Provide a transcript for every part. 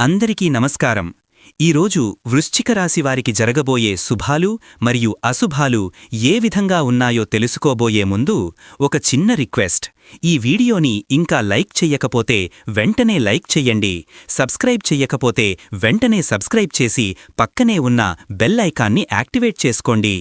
అందరికీ నమస్కారం. ఈరోజు వృశ్చిక రాశి వారికి జరగబోయే శుభాలు మరియు అశుభాలు ఏ విధంగా ఉన్నాయో తెలుసుకోబోయే ముందు ఒక చిన్న రిక్వెస్ట్. ఈ వీడియోని ఇంకా లైక్ చెయ్యకపోతే వెంటనే లైక్ చెయ్యండి. సబ్స్క్రైబ్ చెయ్యకపోతే వెంటనే సబ్స్క్రైబ్ చేసి పక్కనే ఉన్న బెల్ ఐకాన్ని యాక్టివేట్ చేసుకోండి.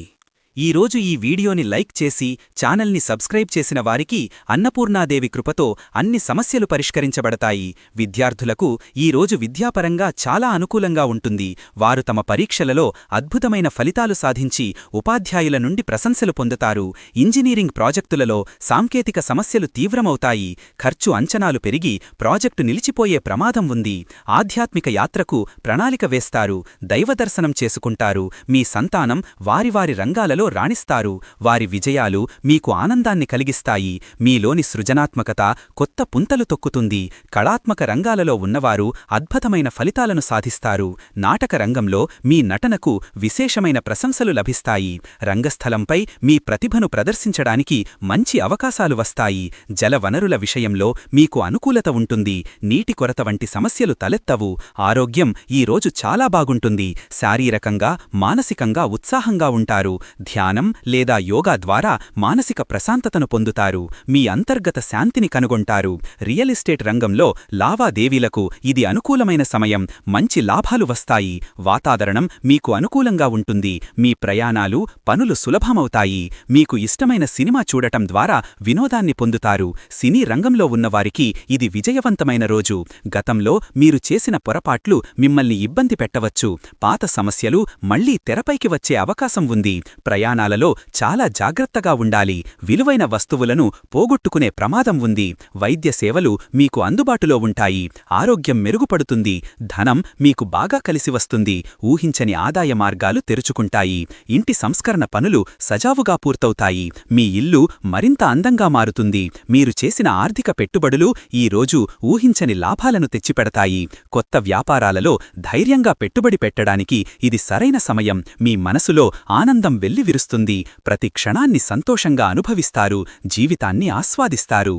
ఈరోజు ఈ వీడియోని లైక్ చేసి ఛానల్ని సబ్స్క్రైబ్ చేసిన వారికి అన్నపూర్ణాదేవి కృపతో అన్ని సమస్యలు పరిష్కరించబడతాయి. విద్యార్థులకు ఈరోజు విద్యాపరంగా చాలా అనుకూలంగా ఉంటుంది. వారు తమ పరీక్షలలో అద్భుతమైన ఫలితాలు సాధించి ఉపాధ్యాయుల నుండి ప్రశంసలు పొందుతారు. ఇంజనీరింగ్ ప్రాజెక్టులలో సాంకేతిక సమస్యలు తీవ్రమవుతాయి. ఖర్చు అంచనాలు పెరిగి ప్రాజెక్టు నిలిచిపోయే ప్రమాదం ఉంది. ఆధ్యాత్మిక యాత్రకు ప్రణాళిక వేస్తారు. దైవదర్శనం చేసుకుంటారు. మీ సంతానం వారి రంగాలలో రాణిస్తారు. వారి విజయాలు మీకు ఆనందాన్ని కలిగిస్తాయి. మీలోని సృజనాత్మకత కొత్త పుంతలు తొక్కుతుంది. కళాత్మక రంగాలలో ఉన్నవారు అద్భుతమైన ఫలితాలను సాధిస్తారు. నాటక రంగంలో మీ నటనకు విశేషమైన ప్రశంసలు లభిస్తాయి. రంగస్థలంపై మీ ప్రతిభను ప్రదర్శించడానికి మంచి అవకాశాలు వస్తాయి. జల వనరుల విషయంలో మీకు అనుకూలత ఉంటుంది. నీటి కొరత వంటి సమస్యలు తలెత్తవు. ఆరోగ్యం ఈరోజు చాలా బాగుంటుంది. శారీరకంగా మానసికంగా ఉత్సాహంగా ఉంటారు. ధ్యానం లేదా యోగా ద్వారా మానసిక ప్రశాంతతను పొందుతారు. మీ అంతర్గత శాంతిని కనుగొంటారు. రియల్ ఎస్టేట్ రంగంలో లావాదేవీలకు ఇది అనుకూలమైన సమయం. మంచి లాభాలు వస్తాయి. వాతావరణం మీకు అనుకూలంగా ఉంటుంది. మీ ప్రయాణాలు పనులు సులభమవుతాయి. మీకు ఇష్టమైన సినిమా చూడటం ద్వారా వినోదాన్ని పొందుతారు. సినీ రంగంలో ఉన్నవారికి ఇది విజయవంతమైన రోజు. గతంలో మీరు చేసిన పొరపాట్లు మిమ్మల్ని ఇబ్బంది పెట్టవచ్చు. పాత సమస్యలు మళ్లీ తెరపైకి వచ్చే అవకాశం ఉంది. ప్రయాణాలలో చాలా జాగ్రత్తగా ఉండాలి. విలువైన వస్తువులను పోగొట్టుకునే ప్రమాదం ఉంది. వైద్య సేవలు మీకు అందుబాటులో ఉంటాయి. ఆరోగ్యం మెరుగుపడుతుంది. ధనం మీకు బాగా కలిసి వస్తుంది. ఊహించని ఆదాయ మార్గాలు తెరుచుకుంటాయి. ఇంటి సంస్కరణ పనులు సజావుగా పూర్తవుతాయి. మీ ఇల్లు మరింత అందంగా మారుతుంది. మీరు చేసిన ఆర్థిక పెట్టుబడులు ఈరోజు ఊహించని లాభాలను తెచ్చిపెడతాయి. కొత్త వ్యాపారాలలో ధైర్యంగా పెట్టుబడి పెట్టడానికి ఇది సరైన సమయం. మీ మనసులో ఆనందం వెల్లివిరుస్తుంది. ప్రతి క్షణాన్ని సంతోషంగా అనుభవిస్తారు. జీవితాన్ని ఆస్వాదిస్తారు.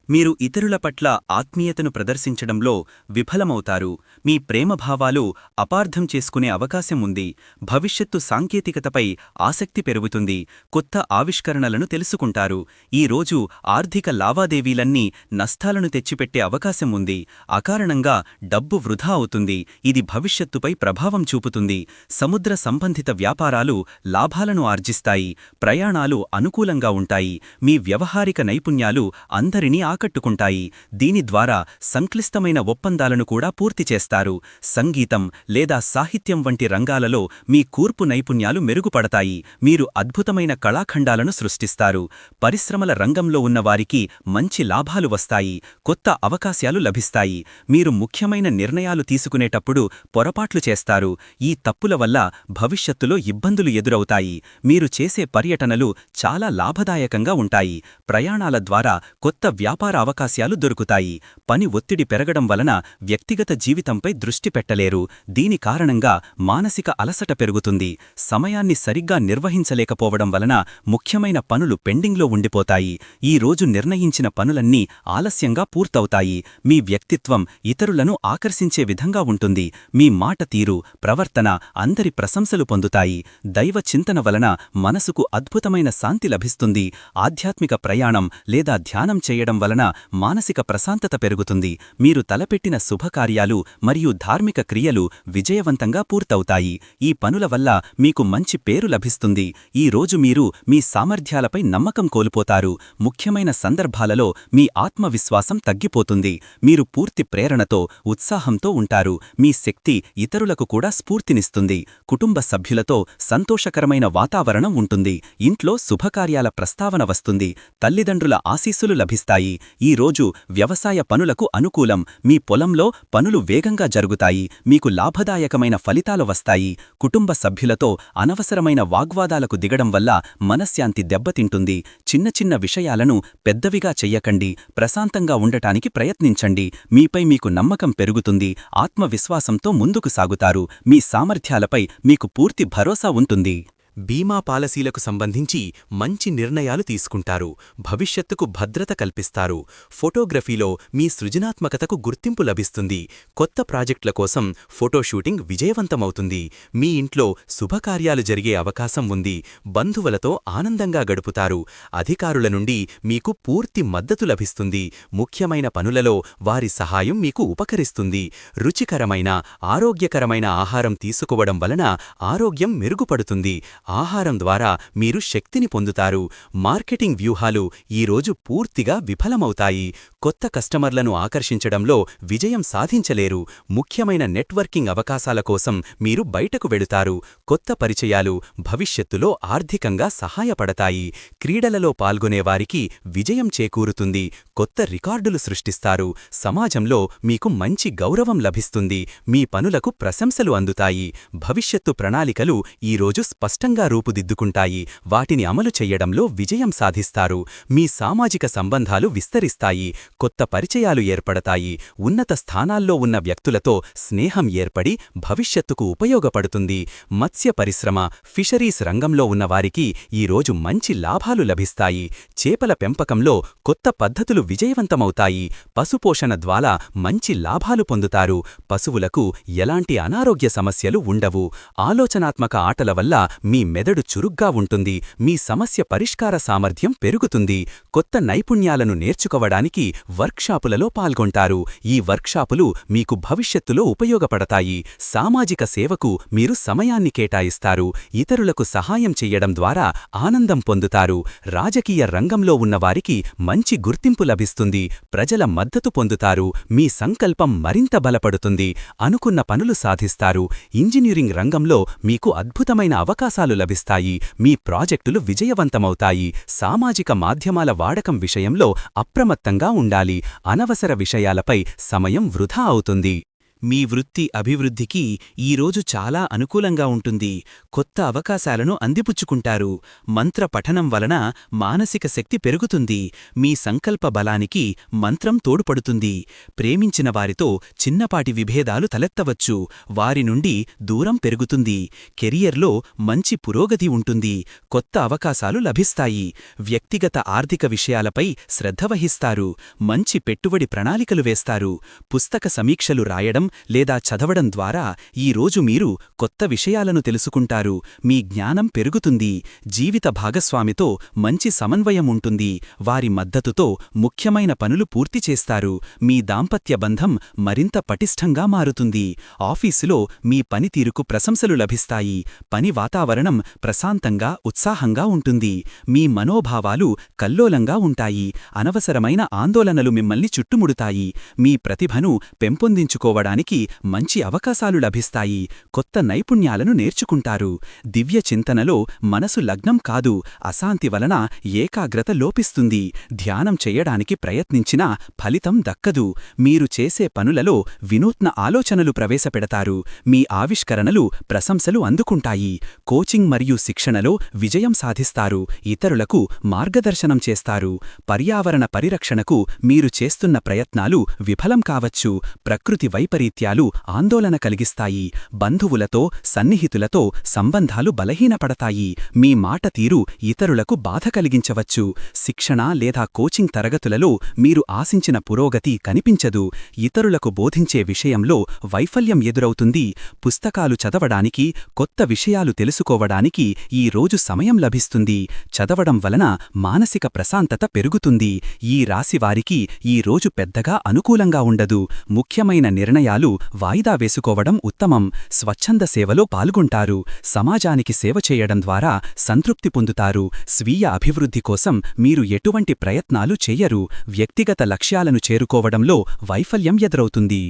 మీరు ఇతరుల పట్ల ఆత్మీయతను ప్రదర్శించడంలో విఫలమవుతారు. మీ ప్రేమభావాలు అపార్థం చేసుకునే అవకాశం ఉంది. భవిష్యత్తు సాంకేతికతపై ఆసక్తి పెరుగుతుంది. కొత్త ఆవిష్కరణలను తెలుసుకుంటారు. ఈరోజు ఆర్థిక లావాదేవీలన్నీ నష్టాలను తెచ్చిపెట్టే అవకాశం ఉంది. అకారణంగా డబ్బు వృధా అవుతుంది. ఇది భవిష్యత్తుపై ప్రభావం చూపుతుంది. సముద్ర సంబంధిత వ్యాపారాలు లాభాలను ఆర్జిస్తాయి. ప్రయాణాలు అనుకూలంగా ఉంటాయి. మీ వ్యవహారిక నైపుణ్యాలు అందరినీ ఆకట్టుకుంటాయి. దీని ద్వారా సంక్లిష్టమైన ఒప్పందాలను కూడా పూర్తి చేస్తారు. సంగీతం లేదా సాహిత్యం వంటి రంగాలలో మీ కూర్పు నైపుణ్యాలు మెరుగుపడతాయి. మీరు అద్భుతమైన కళాఖండాలను సృష్టిస్తారు. పరిశ్రమల రంగంలో ఉన్నవారికి మంచి లాభాలు వస్తాయి. కొత్త అవకాశాలు లభిస్తాయి. మీరు ముఖ్యమైన నిర్ణయాలు తీసుకునేటప్పుడు పొరపాట్లు చేస్తారు. ఈ తప్పుల వల్ల భవిష్యత్తులో ఇబ్బందులు ఎదురవుతాయి. మీరు చేసే పర్యటనలు చాలా లాభదాయకంగా ఉంటాయి. ప్రయాణాల ద్వారా కొత్త వ్యాపార అవకాశాలు దొరుకుతాయి. పని ఒత్తిడి పెరగడం వలన వ్యక్తిగత జీవితంపై దృష్టి పెట్టలేరు. దీని కారణంగా మానసిక అలసట పెరుగుతుంది. సమయాన్ని సరిగ్గా నిర్వహించలేకపోవడం వలన ముఖ్యమైన పనులు పెండింగ్లో ఉండిపోతాయి. ఈ రోజు నిర్ణయించిన పనులన్నీ ఆలస్యంగా పూర్తవుతాయి. మీ వ్యక్తిత్వం ఇతరులను ఆకర్షించే విధంగా ఉంటుంది. మీ మాట తీరు, ప్రవర్తన అందరి ప్రశంసలు పొందుతాయి. దైవ చింతన వలన మనసుకు అద్భుతమైన శాంతి లభిస్తుంది. ఆధ్యాత్మిక ప్రయాణం లేదా ధ్యానం చేయడం వలన మానసిక ప్రశాంతత పెరుగుతుంది. మీరు తలపెట్టిన శుభకార్యాలు మరియు ధార్మిక క్రియలు విజయవంతంగా పూర్తవుతాయి. ఈ పనుల వల్ల మీకు మంచి పేరు లభిస్తుంది. ఈ రోజు మీరు మీ సామర్థ్యాలపై నమ్మకం కోల్పోతారు. ముఖ్యమైన సందర్భాలలో మీ ఆత్మవిశ్వాసం తగ్గిపోతుంది. మీరు పూర్తి ప్రేరణతో ఉత్సాహంతో ఉంటారు. మీ శక్తి ఇతరులకు కూడా స్ఫూర్తినిస్తుంది. కుటుంబ సభ్యులతో సంతోషకరమైన వాతావరణం ఉంటుంది. ఇంట్లో శుభకార్యాల ప్రస్తావన వస్తుంది. తల్లిదండ్రుల ఆశీస్సులు లభిస్తాయి. ఈ రోజు వ్యవసాయ పనులకు అనుకూలం. మీ పొలంలో పనులు వేగంగా జరుగుతాయి. మీకు లాభదాయకమైన ఫలితాలు వస్తాయి. కుటుంబ సభ్యులతో అనవసరమైన వాగ్వాదాలకు దిగడం వల్ల మనశ్శాంతి దెబ్బతింటుంది. చిన్న చిన్న విషయాలను పెద్దవిగా చెయ్యకండి. ప్రశాంతంగా ఉండటానికి ప్రయత్నించండి. మీపై మీకు నమ్మకం పెరుగుతుంది. ఆత్మవిశ్వాసంతో ముందుకు సాగుతారు. మీ సామర్థ్యాలపై మీకు పూర్తి భరోసా ఉంటుంది. బీమా పాలసీలకు సంబంధించి మంచి నిర్ణయాలు తీసుకుంటారు, భవిష్యత్తుకు భద్రత కల్పిస్తారు. ఫోటోగ్రఫీలో మీ సృజనాత్మకతకు గుర్తింపు లభిస్తుంది. కొత్త ప్రాజెక్టుల కోసం ఫోటో షూటింగ్ విజయవంతమవుతుంది. మీ ఇంట్లో శుభకార్యాలు జరిగే అవకాశం ఉంది. బంధువులతో ఆనందంగా గడుపుతారు. అధికారుల నుండి మీకు పూర్తి మద్దతు లభిస్తుంది. ముఖ్యమైన పనులలో వారి సహాయం మీకు ఉపకరిస్తుంది. రుచికరమైన, ఆరోగ్యకరమైన ఆహారం తీసుకోవడం వలన ఆరోగ్యం మెరుగుపడుతుంది. ఆహారం ద్వారా మీరు శక్తిని పొందుతారు. మార్కెటింగ్ వ్యూహాలు ఈరోజు పూర్తిగా విఫలమవుతాయి. కొత్త కస్టమర్లను ఆకర్షించడంలో విజయం సాధించలేరు. ముఖ్యమైన నెట్వర్కింగ్ అవకాశాల కోసం మీరు బయటకు వెళుతారు. కొత్త పరిచయాలు భవిష్యత్తులో ఆర్థికంగా సహాయపడతాయి. క్రీడలలో పాల్గొనేవారికి విజయం చేకూరుతుంది. కొత్త రికార్డులు సృష్టిస్తారు. సమాజంలో మీకు మంచి గౌరవం లభిస్తుంది. మీ పనులకు ప్రశంసలు అందుతాయి. భవిష్యత్తు ప్రణాళికలు ఈరోజు స్పష్టంగా రూపుదిద్దుకుంటాయి. వాటిని అమలు చెయ్యడంలో విజయం సాధిస్తారు. మీ సామాజిక సంబంధాలు విస్తరిస్తాయి. కొత్త పరిచయాలు ఏర్పడతాయి. ఉన్నత స్థానాల్లో ఉన్న వ్యక్తులతో స్నేహం ఏర్పడి భవిష్యత్తుకు ఉపయోగపడుతుంది. మత్స్య పరిశ్రమ, ఫిషరీస్ రంగంలో ఉన్నవారికి ఈరోజు మంచి లాభాలు లభిస్తాయి. చేపల పెంపకంలో కొత్త పద్ధతులు విజయవంతమవుతాయి. పశుపోషణ ద్వారా మంచి లాభాలు పొందుతారు. పశువులకు ఎలాంటి అనారోగ్య సమస్యలు ఉండవు. ఆలోచనాత్మక ఆటల వల్ల మీ మెదడు చురుగ్గా ఉంటుంది. మీ సమస్య పరిష్కార సామర్థ్యం పెరుగుతుంది. కొత్త నైపుణ్యాలను నేర్చుకోవడానికి వర్క్షాపులలో పాల్గొంటారు. ఈ వర్క్షాపులు మీకు భవిష్యత్తులో ఉపయోగపడతాయి. సామాజిక సేవకు మీరు సమయాన్ని కేటాయిస్తారు. ఇతరులకు సహాయం చెయ్యడం ద్వారా ఆనందం పొందుతారు. రాజకీయ రంగంలో ఉన్నవారికి మంచి గుర్తింపు లభిస్తుంది. ప్రజల మద్దతు పొందుతారు. మీ సంకల్పం మరింత బలపడుతుంది. అనుకున్న పనులు సాధిస్తారు. ఇంజనీరింగ్ రంగంలో మీకు అద్భుతమైన అవకాశాలు లభిస్తాయి. మీ ప్రాజెక్టులు విజయవంతమవుతాయి. సామాజిక మాధ్యమాల వాడకం విషయంలో అప్రమత్తంగా ఉండాలి. అనవసర విషయాలపై సమయం వృధా అవుతుంది. మీ వృత్తి అభివృద్ధికి ఈరోజు చాలా అనుకూలంగా ఉంటుంది. కొత్త అవకాశాలను అందిపుచ్చుకుంటారు. మంత్ర పఠనం వలన మానసిక శక్తి పెరుగుతుంది. మీ సంకల్ప బలానికి మంత్రం తోడ్పడుతుంది. ప్రేమించిన వారితో చిన్నపాటి విభేదాలు తలెత్తవచ్చు. వారి నుండి దూరం పెరుగుతుంది. కెరియర్లో మంచి పురోగతి ఉంటుంది. కొత్త అవకాశాలు లభిస్తాయి. వ్యక్తిగత ఆర్థిక విషయాలపై శ్రద్ధ వహిస్తారు. మంచి పెట్టుబడి ప్రణాళికలు వేస్తారు. పుస్తక సమీక్షలు రాయడం లేదా చదవడం ద్వారా ఈరోజు మీరు కొత్త విషయాలను తెలుసుకుంటారు. మీ జ్ఞానం పెరుగుతుంది. జీవిత భాగస్వామితో మంచి సమన్వయం ఉంటుంది. వారి మద్దతుతో ముఖ్యమైన పనులు పూర్తి చేస్తారు. మీ దాంపత్య బంధం మరింత పటిష్టంగా మారుతుంది. ఆఫీసులో మీ పనితీరుకు ప్రశంసలు లభిస్తాయి. పని వాతావరణం ప్రశాంతంగా, ఉత్సాహంగా ఉంటుంది. మీ మనోభావాలు కల్లోలంగా ఉంటాయి. అనవసరమైన ఆందోళనలు మిమ్మల్ని చుట్టుముడుతాయి. మీ ప్రతిభను పెంపొందించుకోవడానికి మంచి అవకాశాలు లభిస్తాయి. కొత్త నైపుణ్యాలను నేర్చుకుంటారు. దివ్య చింతనలో మనసు లగ్నం కాదు. అశాంతి వలన ఏకాగ్రత లోపిస్తుంది. ధ్యానం చెయ్యడానికి ప్రయత్నించినా ఫలితం దక్కదు. మీరు చేసే పనులలో వినూత్న ఆలోచనలు ప్రవేశపెడతారు. మీ ఆవిష్కరణలు ప్రశంసలు అందుకుంటాయి. కోచింగ్ మరియు శిక్షణలో విజయం సాధిస్తారు. ఇతరులకు మార్గదర్శనం చేస్తారు. పర్యావరణ పరిరక్షణకు మీరు చేస్తున్న ప్రయత్నాలు విఫలం కావచ్చు. ప్రకృతి వైపరీత్యాలు ఆందోళన కలిగిస్తాయి. బంధువులతో, సన్నిహితులతో సంబంధాలు బలహీనపడతాయి. మీ మాట తీరు ఇతరులకు బాధ కలిగించవచ్చు. శిక్షణ లేదా కోచింగ్ తరగతులలో మీరు ఆశించిన పురోగతి కనిపించదు. ఇతరులకు బోధించే విషయంలో వైఫల్యం ఎదురవుతుంది. పుస్తకాలు చదవడానికి, కొత్త విషయాలు తెలుసుకోవడానికి ఈ రోజు సమయం లభిస్తుంది. చదవడం వలన మానసిక ప్రశాంతత పెరుగుతుంది. ఈ రాశివారికి ఈ రోజు పెద్దగా అనుకూలంగా ఉండదు. ముఖ్యమైన నిర్ణయాలు వాయిదా వేసుకోవడం ఉత్తమం. స్వచ్ఛంద సేవలో పాల్గొంటారు. సమాజానికి సేవ చేయడం ద్వారా సంతృప్తి పొందుతారు. స్వీయ అభివృద్ధి కోసం మీరు ఎటువంటి ప్రయత్నాలు చెయ్యరు. వ్యక్తిగత లక్ష్యాలను చేరుకోవడంలో వైఫల్యం ఎదురవుతుంది.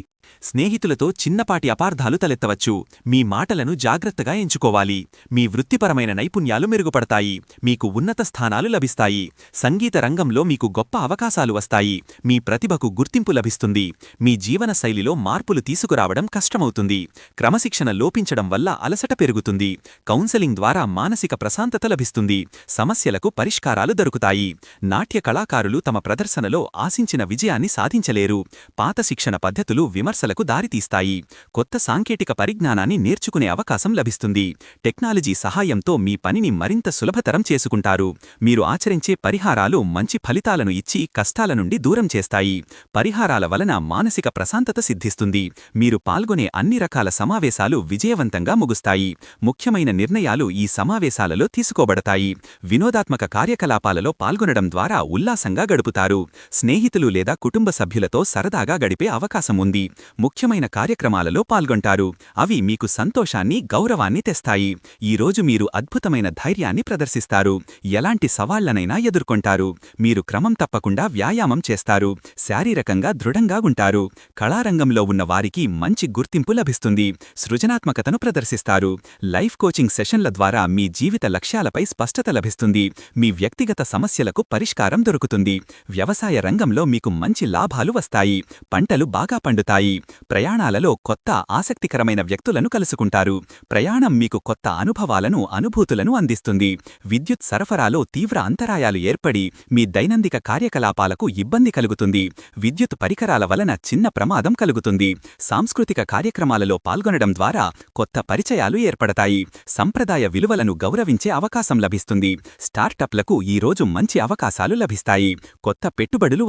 స్నేహితులతో చిన్నపాటి అపార్థాలు తలెత్తవచ్చు. మీ మాటలను జాగ్రత్తగా ఎంచుకోవాలి. మీ వృత్తిపరమైన నైపుణ్యాలు మెరుగుపడతాయి. మీకు ఉన్నత స్థానాలు లభిస్తాయి. సంగీత రంగంలో మీకు గొప్ప అవకాశాలు వస్తాయి. మీ ప్రతిభకు గుర్తింపు లభిస్తుంది. మీ జీవన శైలిలో మార్పులు తీసుకురావడం కష్టమవుతుంది. క్రమశిక్షణ లోపించడం వల్ల అలసట పెరుగుతుంది. కౌన్సెలింగ్ ద్వారా మానసిక ప్రశాంతత లభిస్తుంది. సమస్యలకు పరిష్కారాలు దొరుకుతాయి. నాట్య కళాకారులు తమ ప్రదర్శనలో ఆశించిన విజయాన్ని సాధించలేరు. పాత శిక్షణ పద్ధతులు విమర్శ విమర్శలకు దారితీస్తాయి. కొత్త సాంకేతిక పరిజ్ఞానాన్ని నేర్చుకునే అవకాశం లభిస్తుంది. టెక్నాలజీ సహాయంతో మీ పనిని మరింత సులభతరం చేసుకుంటారు. మీరు ఆచరించే పరిహారాలు మంచి ఫలితాలను ఇచ్చి కష్టాల నుండి దూరం చేస్తాయి. పరిహారాల వలన మానసిక ప్రశాంతత సిద్ధిస్తుంది. మీరు పాల్గొనే అన్ని రకాల సమావేశాలు విజయవంతంగా ముగుస్తాయి. ముఖ్యమైన నిర్ణయాలు ఈ సమావేశాలలో తీసుకోబడతాయి. వినోదాత్మక కార్యకలాపాలలో పాల్గొనడం ద్వారా ఉల్లాసంగా గడుపుతారు. స్నేహితులు లేదా కుటుంబ సభ్యులతో సరదాగా గడిపే అవకాశం ఉంది. ముఖ్యమైన కార్యక్రమాలలో పాల్గొంటారు. అవి మీకు సంతోషాన్ని, గౌరవాన్ని తెస్తాయి. ఈ రోజు మీరు అద్భుతమైన ధైర్యాన్ని ప్రదర్శిస్తారు. ఎలాంటి సవాళ్లనైనా ఎదుర్కొంటారు. మీరు క్రమం తప్పకుండా వ్యాయామం చేస్తారు. శారీరకంగా దృఢంగా ఉంటారు. కళారంగంలో ఉన్న వారికి మంచి గుర్తింపు లభిస్తుంది. సృజనాత్మకతను ప్రదర్శిస్తారు. లైఫ్ కోచింగ్ సెషన్ల ద్వారా మీ జీవిత లక్ష్యాలపై స్పష్టత లభిస్తుంది. మీ వ్యక్తిగత సమస్యలకు పరిష్కారం దొరుకుతుంది. వ్యవసాయ రంగంలో మీకు మంచి లాభాలు వస్తాయి. పంటలు బాగా పండుతాయి. ప్రయాణాలలో కొత్త ఆసక్తికరమైన వ్యక్తులను కలుసుకుంటారు. ప్రయాణం మీకు కొత్త అనుభవాలను, అనుభూతులను అందిస్తుంది. విద్యుత్ సరఫరాలో తీవ్ర అంతరాయాలు ఏర్పడి మీ దైనందిక కార్యకలాపాలకు ఇబ్బంది కలుగుతుంది. విద్యుత్ పరికరాల వలన చిన్న ప్రమాదం కలుగుతుంది. సాంస్కృతిక కార్యక్రమాలలో పాల్గొనడం ద్వారా కొత్త పరిచయాలు ఏర్పడతాయి. సంప్రదాయ విలువలను గౌరవించే అవకాశం లభిస్తుంది. స్టార్టప్లకు ఈ రోజు మంచి అవకాశాలు లభిస్తాయి. కొత్త పెట్టుబడులు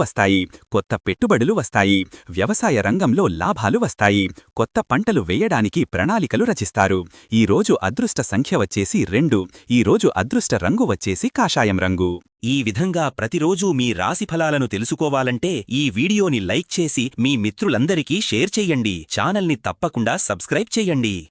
వస్తాయి. వ్యవసాయ రంగంలో లాభాలు వస్తాయి. కొత్త పంటలు వేయడానికి ప్రణాళికలు రచిస్తారు. ఈ రోజు అదృష్ట సంఖ్య వచ్చేసి 2. ఈ రోజు అదృష్ట రంగు వచ్చేసి కాషాయం రంగు. ఈ విధంగా ప్రతిరోజూ మీ రాశిఫలాలను తెలుసుకోవాలంటే ఈ వీడియోని లైక్ చేసి మీ మిత్రులందరికీ షేర్ చెయ్యండి. ఛానల్ని తప్పకుండా సబ్స్క్రైబ్ చెయ్యండి.